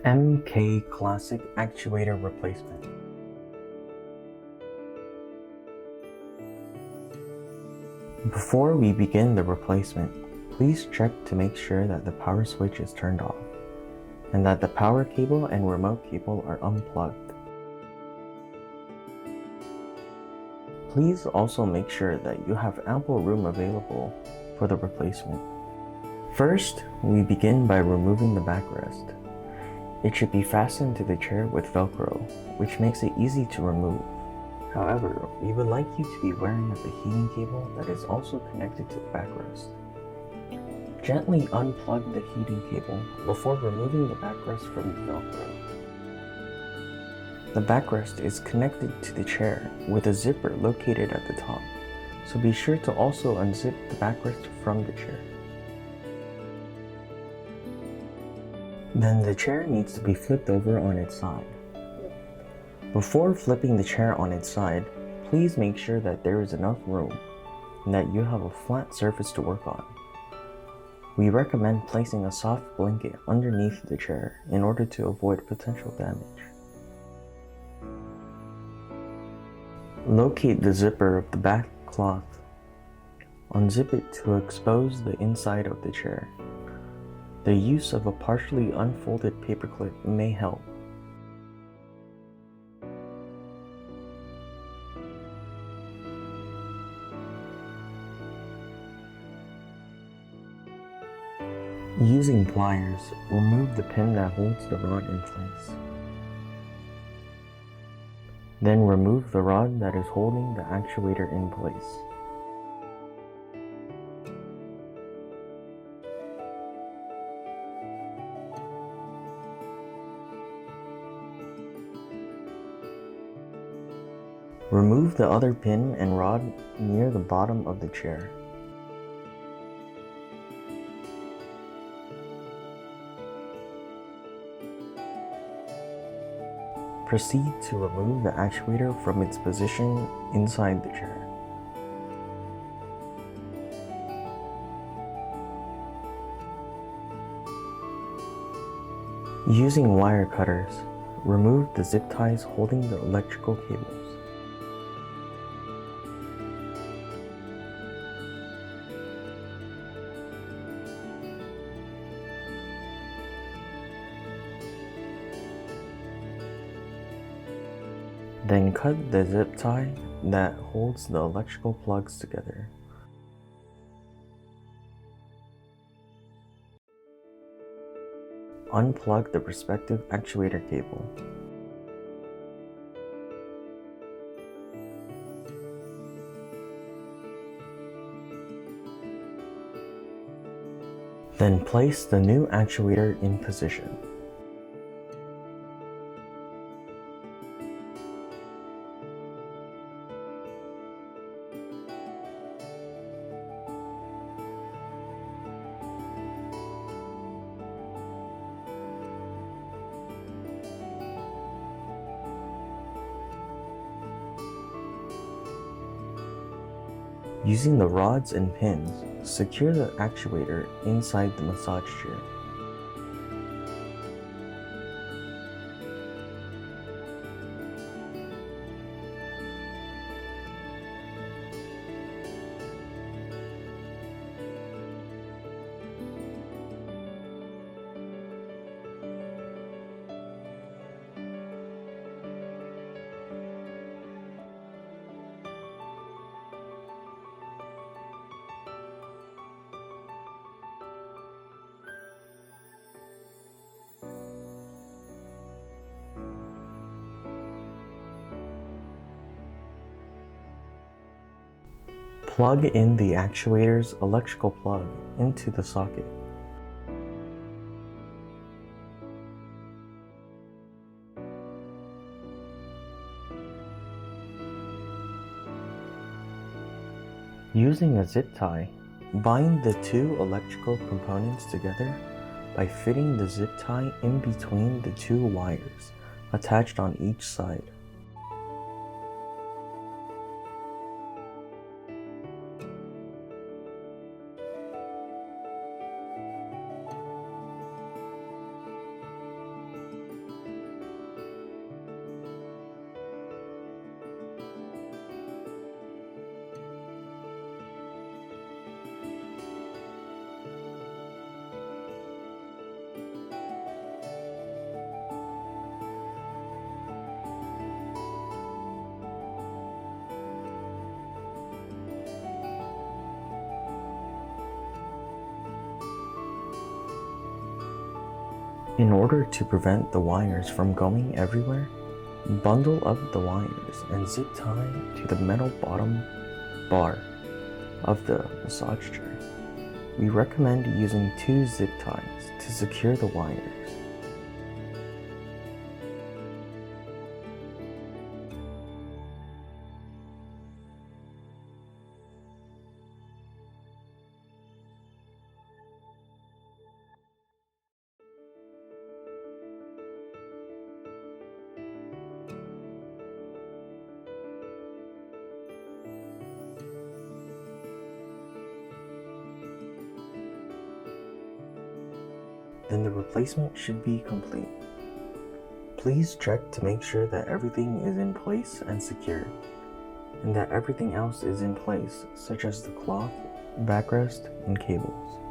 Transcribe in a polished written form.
MK-Classic Actuator Replacement. Before we begin the replacement, please check to make sure that the power switch is turned off and that the power cable and remote cable are unplugged. Please also make sure that you have ample room available for the replacement. First, we begin by removing the backrest. It should be fastened to the chair with Velcro, which makes it easy to remove. However, we would like you to be wary of the heating cable that is also connected to the backrest. Gently unplug the heating cable before removing the backrest from the Velcro. The backrest is connected to the chair with a zipper located at the top, so be sure to also unzip the backrest from the chair. Then the chair needs to be flipped over on its side. Before flipping the chair on its side, please make sure that there is enough room and that you have a flat surface to work on. We recommend placing a soft blanket underneath the chair in order to avoid potential damage. Locate the zipper of the back cloth. Unzip it to expose the inside of the chair. The use of a partially unfolded paperclip may help. Using pliers, remove the pin that holds the rod in place. Then remove the rod that is holding the actuator in place. Remove the other pin and rod near the bottom of the chair. Proceed to remove the actuator from its position inside the chair. Using wire cutters, remove the zip ties holding the electrical cables. Then cut the zip tie that holds the electrical plugs together. Unplug the respective actuator cable. Then place the new actuator in position. Using the rods and pins, secure the actuator inside the massage chair. Plug in the actuator's electrical plug into the socket. Using a zip tie, bind the two electrical components together by fitting the zip tie in between the two wires attached on each side. In order to prevent the wires from going everywhere, bundle up the wires and zip tie to the metal bottom bar of the massage chair. We recommend using 2 zip ties to secure the wires. Then the replacement should be complete. Please check to make sure that everything is in place and secure, and that everything else is in place, such as the cloth, backrest, and cables.